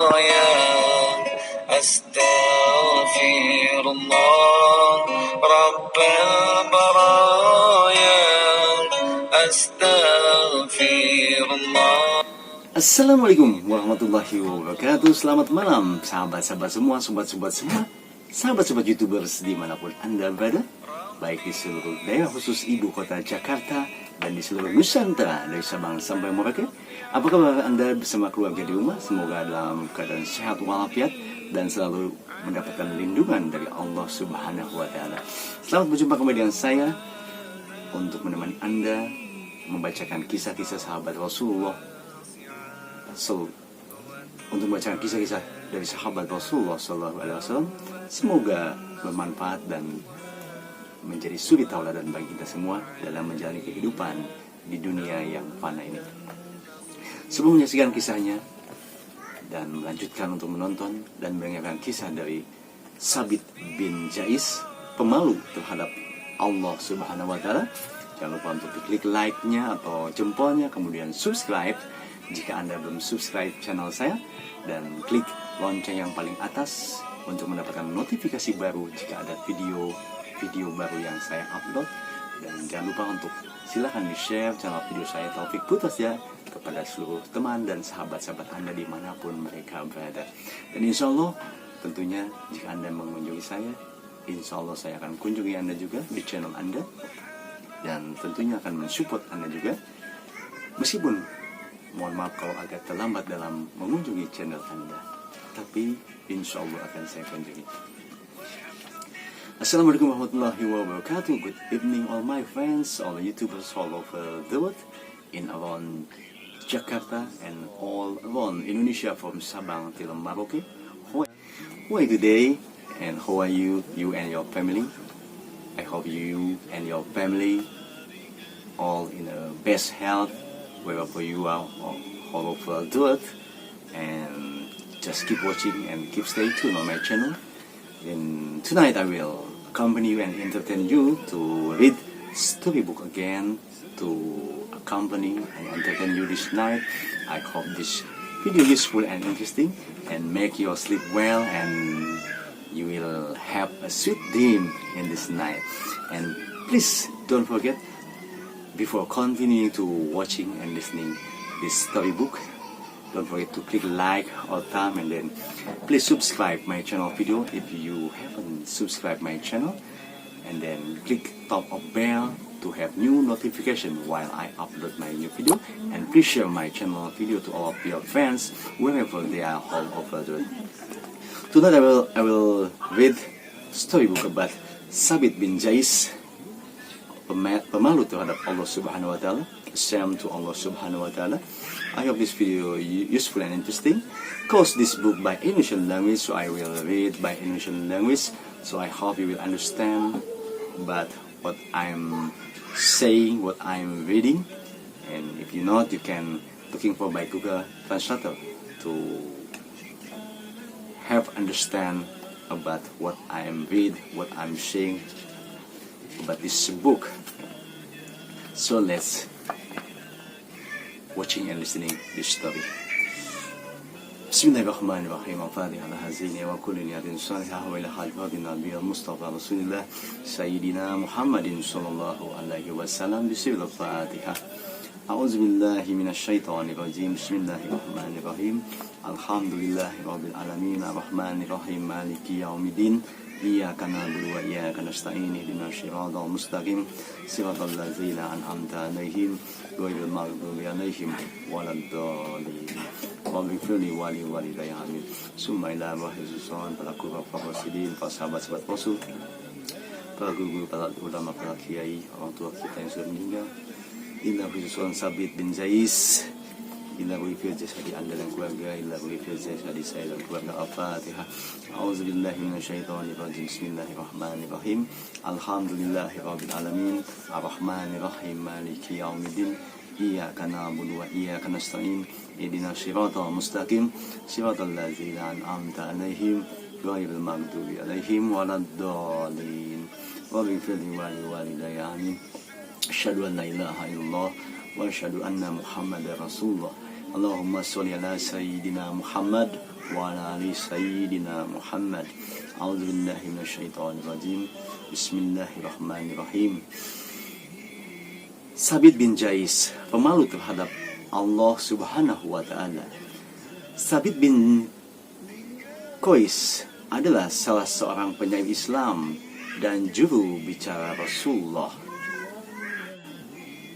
يا أستغفر الله رب البرايا أستغفر الله. Assalamualaikum warahmatullahi wabarakatuh. Selamat malam sahabat-sahabat semua, sobat-sobat semua, sahabat-sobat YouTubers dimanapun Anda berada, baik di seluruh daerah khusus ibu kota Jakarta dan di seluruh Nusantara dari Sabang sampai Merauke. Apa kabar Anda bersama keluarga di rumah? Semoga dalam keadaan sehat walafiat dan selalu mendapatkan lindungan dari Allah Subhanahu wa Ta'ala. Selamat berjumpa kembali dengan saya untuk menemani Anda membacakan kisah-kisah sahabat Rasulullah. Untuk membacakan kisah-kisah dari sahabat Rasulullah SAW, semoga bermanfaat dan menjadi suri tauladan bagi kita semua dalam menjalani kehidupan di dunia yang fana ini. Sebelum menyaksikan kisahnya dan melanjutkan untuk menonton dan mendengarkan kisah dari Sabit bin Jais, pemalu terhadap Allah Subhanahu wa Ta'ala, jangan lupa untuk diklik like-nya atau jempolnya, kemudian subscribe jika Anda belum subscribe channel saya, dan klik lonceng yang paling atas untuk mendapatkan notifikasi baru jika ada video baru yang saya upload. Dan jangan lupa untuk silahkan di-share channel video saya Taufik Putrasya kepada seluruh teman dan sahabat-sahabat Anda dimanapun mereka berada. Dan insya Allah tentunya jika Anda mengunjungi saya, insya Allah saya akan kunjungi Anda juga di channel Anda, dan tentunya akan mensupport Anda juga, meskipun mohon maaf kalau agak terlambat dalam mengunjungi channel Anda, tapi insya Allah akan saya kunjungi. Assalamualaikum warahmatullahi wabarakatuh. Good evening all my friends, all YouTubers all over the world, in around Jakarta and all around Indonesia from Sabang till Merauke. How are you today and how are you and your family? I hope you and your family all in the best health wherever you are all over the world, and just keep watching and keep stay tuned on my channel. And tonight I will accompany you and entertain you to read storybook again, to accompany and entertain you this night. I hope this video useful and interesting and make you sleep well, and you will have a sweet dream in this night. And please don't forget, before continuing to watching and listening this storybook, don't forget to click like all time, and then please subscribe my channel video if you haven't subscribed my channel, and then click top of bell to have new notification while I upload my new video, and please share my channel video to all of your friends wherever they are all over the world. Tonight I will read storybook about Sabit bin Jais, pemalu terhadap Allah Subhanahu wa Ta'ala, ashamed to Allah Subhanahu wa Ta'ala. I hope this video useful and interesting. Cause this book by Indonesian language, so I will read by Indonesian language. So I hope you will understand but what I'm saying, what I'm reading. And if you not, you can looking for by Google Translator to have understand about what I am read, what I'm saying about this book. So let's watching and listening this story. Bismillahirrahmanirrahim. Al-Fatiha ala hazini wa kulli niyatin salihah wa ila hadrat Nabi Mustafa Rasulullah Sayyidina Muhammadin sallallahu alaihi wasallam. Bismillahirrahmanirrahim. A'udzu billahi minasy syaithanir rajim. Bismillahirrahmanirrahim. Alhamdulillahi rabbil alamin, arrahmanir rahim, maliki yaumiddin. Iyyaka na'budu wa iyyaka nasta'in, ihdinas siratal mustaqim, siratal ladzina an'amta 'alaihim ghairil maghdubi 'alaihim waladdallin. Waghfir li wa li walidayya amin. Summa ila wahizun para qurra fasidin, para sahabat-sahabat Rasul, para guru, para ulama, para kiai, orang tua kita yang sudah meninggal. Inna khususan Sabit bin Jais, inna wifir jasadi Anda dan keluarga, inna wifir jasadi saya dan keluarga. Al-Fatihah. A'udzubillahi minasyaitonirrajim. Bismillahirrahmanirrahim. Alhamdulillahi rabbil alamin, arrahmanirrahim, maliki yaumiddin. Iyyaka na'budu wa iyyaka nasta'in, ihdinas siratal mustaqim, siratal ladzina an'amta 'alaihim ghairil maghdubi 'alaihim waladdallin. Waghfir li wa li walidayya amin. Asyhadu an la ilaha illallah wa asyhadu anna Muhammadar Rasulullah. Allahumma sholli ala sayyidina Muhammad wa ala ali sayyidina Muhammad. A'udzu billahi minasyaitonir rajim. Bismillahirrahmanirrahim. Sabit bin Jais, pemalu terhadap Allah Subhanahu wa taala. Sabit bin Qais adalah salah seorang penyair Islam dan juru bicara Rasulullah.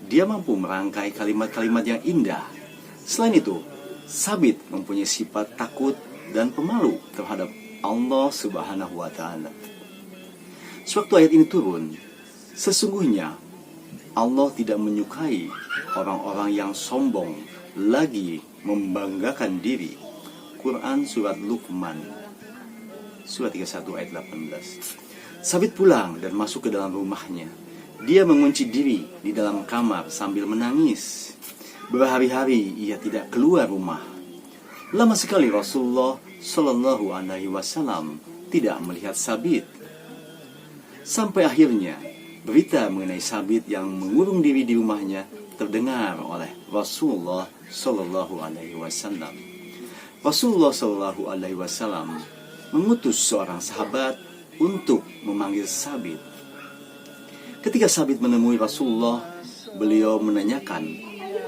Dia mampu merangkai kalimat-kalimat yang indah. Selain itu, Sabit mempunyai sifat takut dan pemalu terhadap Allah Subhanahu wa taala. Sewaktu ayat ini turun, sesungguhnya Allah tidak menyukai orang-orang yang sombong lagi membanggakan diri. Quran surat Luqman surat 31 ayat 18. Sabit pulang dan masuk ke dalam rumahnya. Dia mengunci diri di dalam kamar sambil menangis. Berhari-hari ia tidak keluar rumah. Lama sekali Rasulullah Shallallahu Alaihi Wasallam tidak melihat Sabit. Sampai akhirnya berita mengenai Sabit yang mengurung diri di rumahnya terdengar oleh Rasulullah Shallallahu Alaihi Wasallam. Rasulullah Shallallahu Alaihi Wasallam mengutus seorang sahabat untuk memanggil Sabit. Ketika Sabit menemui Rasulullah, beliau menanyakan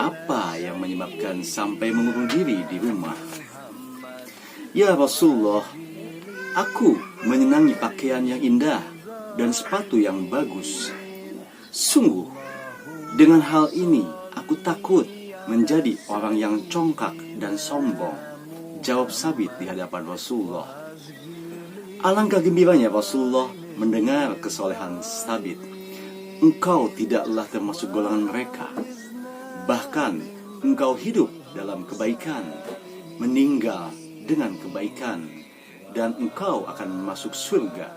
apa yang menyebabkan sampai mengurung diri di rumah. Ya Rasulullah, aku menyenangi pakaian yang indah dan sepatu yang bagus. Sungguh, dengan hal ini aku takut menjadi orang yang congkak dan sombong. Jawab Sabit di hadapan Rasulullah. Alangkah gembiranya Rasulullah mendengar kesolehan Sabit. Engkau tidaklah termasuk golongan mereka. Bahkan engkau hidup dalam kebaikan, meninggal dengan kebaikan, dan engkau akan masuk surga,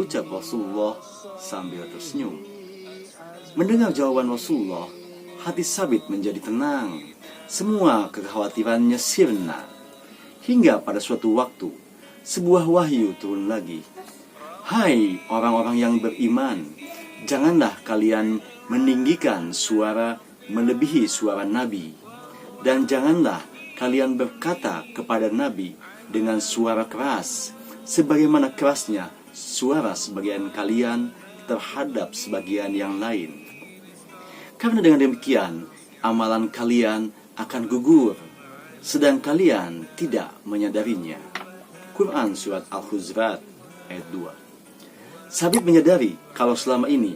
ucap Rasulullah sambil tersenyum. Mendengar jawaban Rasulullah, hati Sabit menjadi tenang. Semua kekhawatirannya sirna. Hingga pada suatu waktu, sebuah wahyu turun lagi. Hai orang-orang yang beriman, janganlah kalian meninggikan suara melebihi suara Nabi, dan janganlah kalian berkata kepada Nabi dengan suara keras, sebagaimana kerasnya suara sebagian kalian terhadap sebagian yang lain. Karena dengan demikian, amalan kalian akan gugur, sedang kalian tidak menyadarinya. Quran surat Al-Hujurat ayat 2. Sabit menyadari kalau selama ini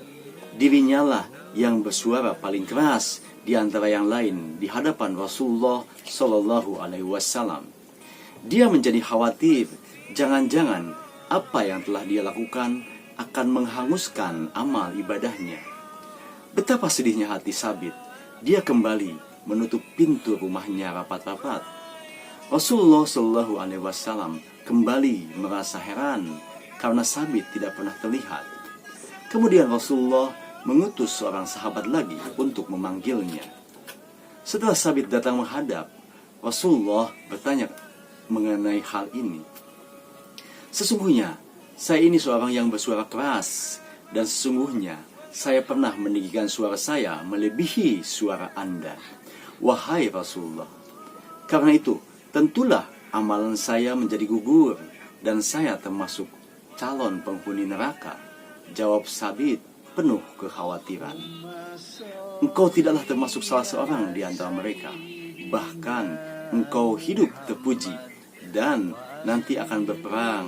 dirinya lah yang bersuara paling keras di antara yang lain di hadapan Rasulullah Shallallahu Alaihi Wasallam. Dia menjadi khawatir, jangan-jangan apa yang telah dia lakukan akan menghanguskan amal ibadahnya. Betapa sedihnya hati Sabit. Dia kembali menutup pintu rumahnya rapat-rapat. Rasulullah Shallallahu Alaihi Wasallam kembali merasa heran karena Sabit tidak pernah terlihat. Kemudian Rasulullah mengutus seorang sahabat lagi untuk memanggilnya. Setelah Sabit datang menghadap, Rasulullah bertanya mengenai hal ini. Sesungguhnya saya ini seorang yang bersuara keras, dan sesungguhnya saya pernah meninggikan suara saya melebihi suara Anda, wahai Rasulullah. Karena itu, tentulah amalan saya menjadi gugur, dan saya termasuk calon penghuni neraka. Jawab Sabit penuh kekhawatiran. Engkau tidaklah termasuk salah seorang di antara mereka. Bahkan engkau hidup terpuji dan nanti akan berperang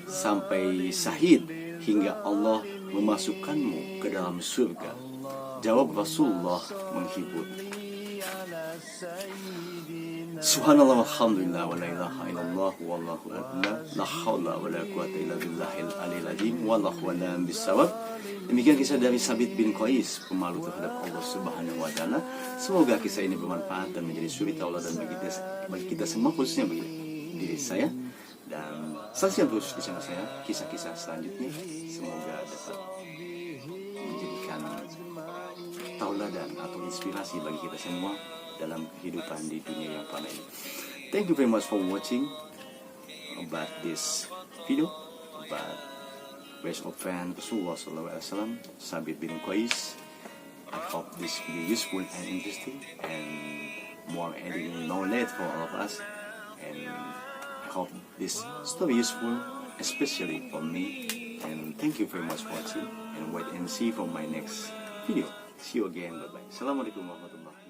sampai syahid hingga Allah memasukkanmu ke dalam surga. Jawab Rasulullah menghibur. Subhanallah walhamdulillah wa la ilaha illallah wallahu akbar la haula wa la quwata illa billahil aliyil azim wallahu a'lam bissawab. Demikian kisah dari Sabit bin Qais, pemalu terhadap Allah Subhanahu wa taala. Semoga kisah ini bermanfaat dan menjadi suri tauladan bagi kita semua, khususnya bagi diri saya, dan saksikan terus di channel saya kisah-kisah selanjutnya. Semoga dapat menjadikan tauladan atau inspirasi bagi kita semua dalam kehidupan di dunia yang fana ini. Thank you very much for watching about this video about best of friend Rasulullah SAW, Sabit bin Qais. I hope this will be useful and interesting and more adding knowledge for all of us. And I hope this story useful, especially for me. And thank you very much for watching. And wait and see for my next video. See you again. Bye bye. Assalamualaikum warahmatullahi wabarakatuh.